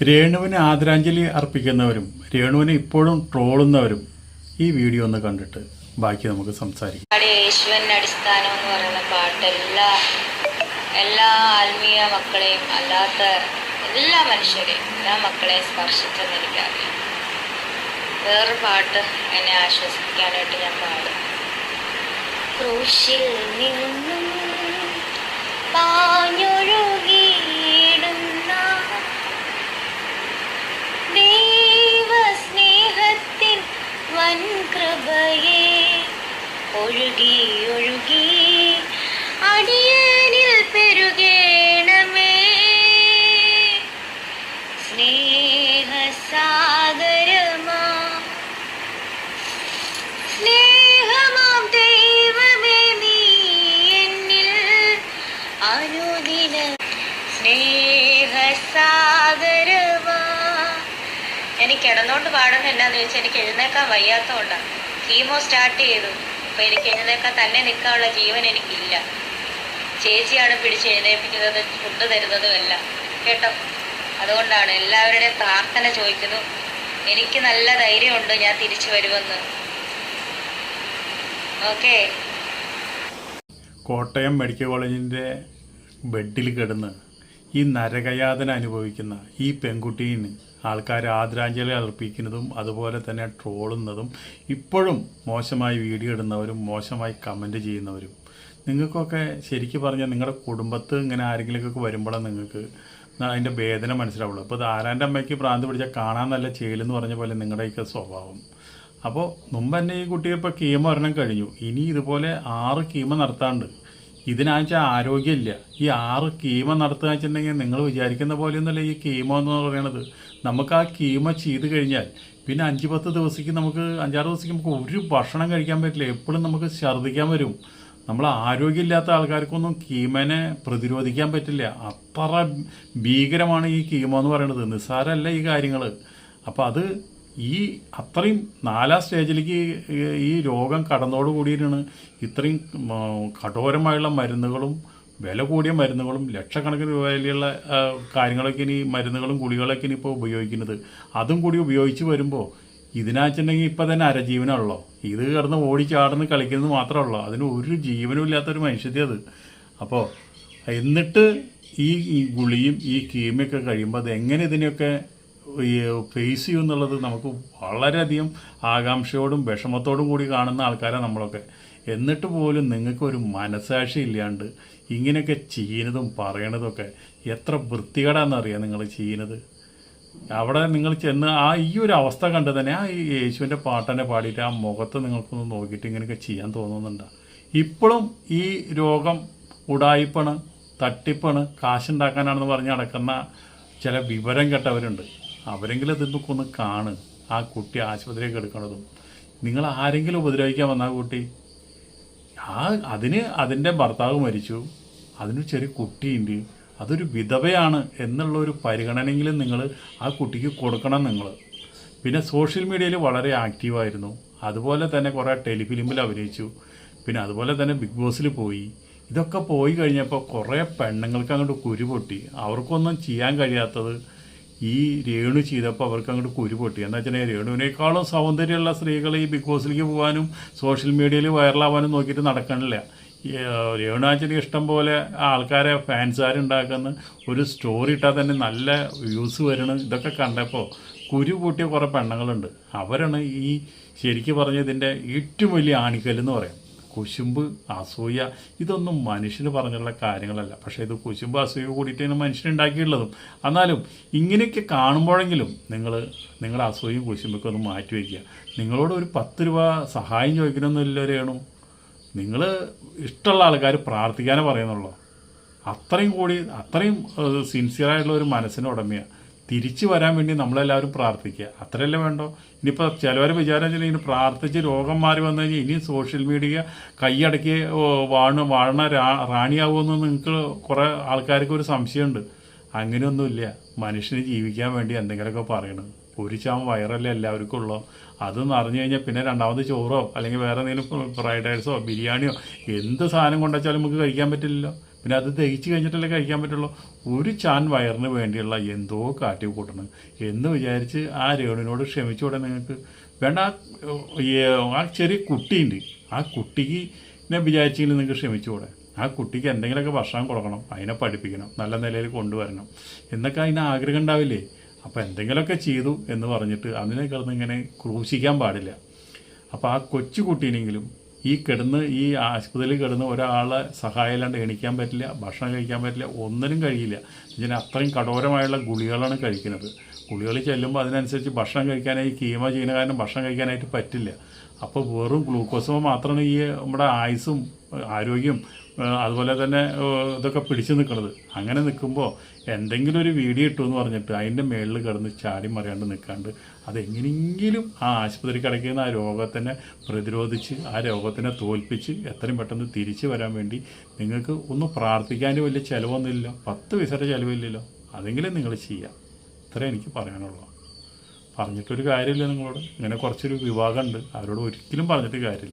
രേണുവിന് ആദരാഞ്ജലി അർപ്പിക്കുന്നവരും രേണുവിനെ ഇപ്പോഴും ട്രോളുന്നവരും ഈ വീഡിയോ ഒന്ന് കണ്ടിട്ട് ബാക്കി നമുക്ക് സംസാരിക്കാം. യേശുവിൻ്റെ അടിസ്ഥാനം എന്ന് പറയുന്ന പാട്ട് എല്ലാ ആത്മീയ മക്കളെയും അല്ലാത്ത എല്ലാ മനുഷ്യരെയും എല്ലാ മക്കളെയും സ്പർശിച്ചെന്ന് എനിക്കറിയാം. വേറൊരു പാട്ട് എന്നെ ആശ്വസിപ്പിക്കാനായിട്ട് ഞാൻ പാടും. ക്രൂശിൽ നിന്നും പാഞ്ഞൊഴുകിയിടുന്ന ദൈവസ്നേഹത്തിൻ വൻകൃപയെ ഒഴുകി ഒഴുകി അടിയനിൽ പെരുകേണമേ. സ്നേഹമാം ദൈവമേ നീ എന്നിൽ അനുദിന സ്നേഹസാഗരമാ. എനിക്ക് കിടന്നോണ്ട് പാടുന്ന എന്നാന്ന് ചോദിച്ചാൽ എനിക്ക് എഴുന്നേക്കാൻ വയ്യാത്തതുകൊണ്ടാണ്. കീമോ സ്റ്റാർട്ട് ചെയ്തു. അപ്പം എനിക്ക് എഴുന്നേക്കാൻ തന്നെ നിൽക്കാനുള്ള ജീവൻ എനിക്കില്ല. ചേച്ചിയാണ് പിടിച്ച് എഴുന്നേൽപ്പിക്കുന്നത്, ഫുഡ് തരുന്നതുമല്ല കേട്ടോ. അതുകൊണ്ടാണ് എല്ലാവരുടെയും പ്രാർത്ഥന ചോദിക്കുന്നു. എനിക്ക് നല്ല ധൈര്യമുണ്ട് ഞാൻ തിരിച്ചു വരുമെന്ന്. ഓക്കെ. കോട്ടയം മെഡിക്കൽ കോളേജിൻ്റെ ബെഡിൽ കിടന്ന് ഈ നരകയാതന അനുഭവിക്കുന്ന ഈ പെൺകുട്ടീന് ആൾക്കാർ ആദരാഞ്ജലി അർപ്പിക്കുന്നതും അതുപോലെ തന്നെ ട്രോളുന്നതും ഇപ്പോഴും മോശമായി വീഡിയോ ഇടുന്നവരും മോശമായി കമൻറ്റ് ചെയ്യുന്നവരും നിങ്ങൾക്കൊക്കെ ശരിക്കും പറഞ്ഞാൽ നിങ്ങളുടെ കുടുംബത്ത് ഇങ്ങനെ ആരെങ്കിലുമൊക്കെ വരുമ്പോഴാണ് നിങ്ങൾക്ക് അതിൻ്റെ വേദന മനസ്സിലാവുള്ളൂ. അപ്പോൾ ഇത് ആരാൻ്റെ അമ്മയ്ക്ക് ഭ്രാന്ത് പിടിച്ചാൽ കാണാൻ നല്ല ചേലെന്ന് പറഞ്ഞ പോലെ നിങ്ങളുടെയൊക്കെ സ്വഭാവം. അപ്പോൾ മുമ്പ് തന്നെ ഈ കുട്ടിയെ ഇപ്പോൾ കീമോ ഒരെണ്ണം കഴിഞ്ഞു. ഇനി ഇതുപോലെ 6 കീമോ നടത്താണ്ട്. ഇതിനാച്ചാൽ ആരോഗ്യമില്ല. ഈ 6 കീമോ നടത്തുക വെച്ചിട്ടുണ്ടെങ്കിൽ നിങ്ങൾ വിചാരിക്കുന്ന പോലെയൊന്നുമല്ല ഈ കീമോ എന്ന് പറയുന്നത്. നമുക്ക് ആ കീമോ ചെയ്ത് കഴിഞ്ഞാൽ പിന്നെ 5-10 ദിവസത്തേക്ക് നമുക്ക് 5-6 ദിവസത്തേക്ക് നമുക്ക് ഒരു ഭക്ഷണം കഴിക്കാൻ പറ്റില്ല. എപ്പോഴും നമുക്ക് ഛർദ്ദിക്കാൻ വരും. നമ്മൾ ആരോഗ്യമില്ലാത്ത ആൾക്കാർക്കൊന്നും കീമോനെ പ്രതിരോധിക്കാൻ പറ്റില്ല. അത്ര ഭീകരമാണ് ഈ കീമോ എന്ന് പറയുന്നത്. നിസ്സാരമല്ല ഈ കാര്യങ്ങൾ. അപ്പോൾ അത് ഈ അത്രയും 4ാം സ്റ്റേജിലേക്ക് ഈ രോഗം കടന്നോടുകൂടിയിട്ടാണ് ഇത്രയും കഠോരമായുള്ള മരുന്നുകളും വില കൂടിയ മരുന്നുകളും ലക്ഷക്കണക്കിന് രൂപയിലുള്ള കാര്യങ്ങളൊക്കെ ഇനി മരുന്നുകളും ഗുളികളൊക്കെ ഇനി ഇപ്പോൾ ഉപയോഗിക്കുന്നത്. അതും കൂടി ഉപയോഗിച്ച് വരുമ്പോൾ ഇതിനാച്ചുണ്ടെങ്കിൽ ഇപ്പം തന്നെ അരജീവനുള്ളൂ. ഇത് കിടന്ന് ഓടിച്ചാടുന്ന് കളിക്കുന്നത് മാത്രമേ അതിന് ഒരു ജീവനും ഇല്ലാത്തൊരു മനുഷ്യത്തെ അത്. അപ്പോൾ എന്നിട്ട് ഈ ഗുളിയും ഈ കീമയൊക്കെ കഴിയുമ്പോൾ അത് എങ്ങനെ ഇതിനെയൊക്കെ ഫേസ് ചെയ്യും എന്നുള്ളത് നമുക്ക് വളരെയധികം ആകാംക്ഷയോടും വിഷമത്തോടും കൂടി കാണുന്ന ആൾക്കാരാണ് നമ്മളൊക്കെ. എന്നിട്ട് പോലും നിങ്ങൾക്കൊരു മനസാക്ഷി ഇല്ലാണ്ട് ഇങ്ങനെയൊക്കെ ചെയ്യുന്നതും പറയണതൊക്കെ എത്ര വൃത്തികേടാണെന്നറിയാം നിങ്ങൾ ചെയ്യുന്നത്. അവിടെ നിങ്ങൾ ചെന്ന് ഈ ഒരു അവസ്ഥ കണ്ട് തന്നെ ഈ യേശുവിൻ്റെ പാട്ടനെ പാടിയിട്ട് ആ മുഖത്ത് നിങ്ങൾക്കൊന്ന് നോക്കിയിട്ട് ഇങ്ങനെയൊക്കെ ചെയ്യാൻ തോന്നുന്നുണ്ടോ? ഇപ്പോഴും ഈ രോഗം ഉടായിപ്പാണ്, തട്ടിപ്പാണ്, കാശുണ്ടാക്കാനാണെന്ന് പറഞ്ഞ് നടക്കുന്ന ചില വിവരം കേട്ടവരുണ്ട്. അവരെങ്കിലും ഇതൊക്കെ ഒന്ന് കാണ്. ആ കുട്ടി ആശുപത്രിയിലേക്ക് എടുക്കണതും നിങ്ങൾ ആരെങ്കിലും ഉപദ്രവിക്കാൻ വന്ന ആ കുട്ടി അതിൻ്റെ ഭർത്താവ് മരിച്ചു, അതിനൊരു ചെറിയ കുട്ടിയുണ്ട്, അതൊരു വിധവയാണ് എന്നുള്ളൊരു പരിഗണനയെങ്കിലും നിങ്ങൾ ആ കുട്ടിക്ക് കൊടുക്കണം നിങ്ങൾ. പിന്നെ സോഷ്യൽ മീഡിയയിൽ വളരെ ആക്റ്റീവായിരുന്നു. അതുപോലെ തന്നെ കുറേ ടെലിഫിലിമിൽ അഭിനയിച്ചു. പിന്നെ അതുപോലെ തന്നെ ബിഗ് ബോസിൽ പോയി. ഇതൊക്കെ പോയി കഴിഞ്ഞപ്പോൾ കുറേ പെണ്ണുങ്ങൾക്ക് അങ്ങോട്ട് കുരു പൊട്ടി. അവർക്കൊന്നും ചെയ്യാൻ കഴിയാത്തത് ഈ രേണു ചെയ്തപ്പോൾ അവർക്ക് അങ്ങോട്ട് കുരു പൊട്ടി. എന്താ വെച്ചിട്ടുണ്ടെങ്കിൽ രേണുവിനേക്കാളും സൗന്ദര്യമുള്ള സ്ത്രീകൾ ഈ ബിഗ് ബോസിലേക്ക് പോകാനും സോഷ്യൽ മീഡിയയിൽ വൈറലാവാനും നോക്കിയിട്ട് നടക്കണില്ല. രേണുവിന് ഇഷ്ടം പോലെ ആൾക്കാരെ ഫാൻസുകാരുണ്ടാക്കുന്ന ഒരു സ്റ്റോറി ഇട്ടാൽ തന്നെ നല്ല വ്യൂസ് വരണം. ഇതൊക്കെ കണ്ടപ്പോൾ കുരു കൂട്ടിയ കുറേ പെണ്ണുങ്ങളുണ്ട്. അവരാണ് ഈ ശരിക്കും പറഞ്ഞ ഇതിൻ്റെ ഏറ്റവും വലിയ ആണിക്കല്ലെന്ന് പറയാം. കുശുമ്പ്, അസൂയ, ഇതൊന്നും മനുഷ്യന് പറഞ്ഞുള്ള കാര്യങ്ങളല്ല. പക്ഷേ ഇത് കുശുമ്പ്, അസൂയ കൂടിയിട്ടാണ് മനുഷ്യനുണ്ടാക്കിയിട്ടുള്ളതും. എന്നാലും ഇങ്ങനെയൊക്കെ കാണുമ്പോഴെങ്കിലും നിങ്ങളുടെ അസൂയയും കുശുമ്പൊക്കെ ഒന്ന് മാറ്റി വയ്ക്കുക. നിങ്ങളോട് ഒരു 10 രൂപ സഹായം ചോദിക്കണമെന്നില്ല രേണു. നിങ്ങൾ ഇഷ്ടമുള്ള ആൾക്കാർ പ്രാർത്ഥിക്കാനേ പറയുന്നുള്ളൂ. അത്രയും സിൻസിയറായിട്ടുള്ള ഒരു മനസ്സിന് ഉടമയാണ്. തിരിച്ചു വരാൻ വേണ്ടി നമ്മളെല്ലാവരും പ്രാർത്ഥിക്കുക. അത്രയല്ലേ വേണ്ടോ? ഇനിയിപ്പോൾ ചിലവർ വിചാരം ഇനി പ്രാർത്ഥിച്ച് രോഗം മാറി വന്നു കഴിഞ്ഞാൽ ഇനി സോഷ്യൽ മീഡിയ കൈയടക്കി വാഴണ റാണിയാവുമെന്ന് നിങ്ങൾക്ക് കുറേ ആൾക്കാർക്ക് ഒരു സംശയമുണ്ട്. അങ്ങനെയൊന്നുമില്ല. മനുഷ്യന് ജീവിക്കാൻ വേണ്ടി എന്തെങ്കിലുമൊക്കെ പറയണം. ഒരു ചാമ്പ് വയറല്ലേ എല്ലാവർക്കും ഉള്ളൂ. അതൊന്നും അറിഞ്ഞു കഴിഞ്ഞാൽ പിന്നെ രണ്ടാമത് ചോറോ അല്ലെങ്കിൽ വേറെ എന്തെങ്കിലും ഫ്രൈഡ് റൈസോ ബിരിയാണിയോ എന്ത് സാധനം കൊണ്ടുവച്ചാലും നമുക്ക് കഴിക്കാൻ പറ്റില്ലല്ലോ. പിന്നെ അത് ദഹിച്ച് കഴിഞ്ഞിട്ടല്ലേ കഴിക്കാൻ പറ്റുള്ളൂ. ഒരു ചാൻ വയറിന് വേണ്ടിയുള്ള എന്തോ കാട്ടി കൂട്ടണം എന്ന് വിചാരിച്ച് ആ രേണുവിനോട് ക്ഷമിച്ചുകൂടെ നിങ്ങൾക്ക്? വേണ്ട, ആ ചെറിയ കുട്ടിയുണ്ട്, ആ കുട്ടിനെ വിചാരിച്ചെങ്കിലും നിങ്ങൾക്ക് ക്ഷമിച്ചുകൂടെ? ആ കുട്ടിക്ക് എന്തെങ്കിലുമൊക്കെ ഭക്ഷണം കൊടുക്കണം, അതിനെ പഠിപ്പിക്കണം, നല്ല നിലയിൽ കൊണ്ടുവരണം എന്നൊക്കെ അതിന് ആഗ്രഹം ഉണ്ടാവില്ലേ? അപ്പോൾ എന്തെങ്കിലുമൊക്കെ ചെയ്തു എന്ന് പറഞ്ഞിട്ട് അതിനെ കിടന്ന് ഇങ്ങനെ ക്രൂശിക്കാൻ പാടില്ല. അപ്പോൾ ആ കൊച്ചു കുട്ടീനെങ്കിലും ഈ ആശുപത്രിയിൽ കിടന്ന് ഒരാളെ സഹായം ഇല്ലാണ്ട് എണീക്കാൻ പറ്റില്ല, ഭക്ഷണം കഴിക്കാൻ പറ്റില്ല, ഒന്നിനും കഴിയില്ല. ഇതിന് അത്രയും കഠോരമായുള്ള ഗുളികളാണ് കഴിക്കുന്നത്. ഗുളികൾ ചെല്ലുമ്പോൾ അതിനനുസരിച്ച് ഭക്ഷണം കഴിക്കാനായി കീമോ ചെയ്യുന്ന കാരണം ഭക്ഷണം കഴിക്കാനായിട്ട് പറ്റില്ല. അപ്പോൾ വെറും ഗ്ലൂക്കോസ് മാത്രമാണ് ഈ നമ്മുടെ ആയുസ്സും ആരോഗ്യം അതുപോലെ തന്നെ ഇതൊക്കെ പിടിച്ചു നിൽക്കുന്നത്. അങ്ങനെ നിൽക്കുമ്പോൾ എന്തെങ്കിലും ഒരു വീഡിയോ ഇട്ടു എന്ന് പറഞ്ഞിട്ട് അതിൻ്റെ മേളിൽ കിടന്ന് ചാടി മറിയാണ്ട് നിൽക്കാണ്ട് അതെങ്ങനെയെങ്കിലും ആ ആശുപത്രി കിടക്കുന്ന ആ രോഗത്തിനെ പ്രതിരോധിച്ച് ആ രോഗത്തിനെ തോൽപ്പിച്ച് എത്രയും പെട്ടെന്ന് തിരിച്ചു വരാൻ വേണ്ടി നിങ്ങൾക്ക് ഒന്ന് പ്രാർത്ഥിക്കാനും വലിയ ചിലവൊന്നുമില്ല, 10 പൈസയുടെ ചിലവില്ലല്ലോ. അതെങ്കിലും നിങ്ങൾ ചെയ്യാം. ഇത്രേ എനിക്ക് പറയാനുള്ളൂ. പറഞ്ഞിട്ടൊരു കാര്യമില്ല നിങ്ങളോട്. ഇങ്ങനെ കുറച്ചൊരു വിഭാഗമുണ്ട്, അവരോട് ഒരിക്കലും പറഞ്ഞിട്ട് കാര്യമില്ല.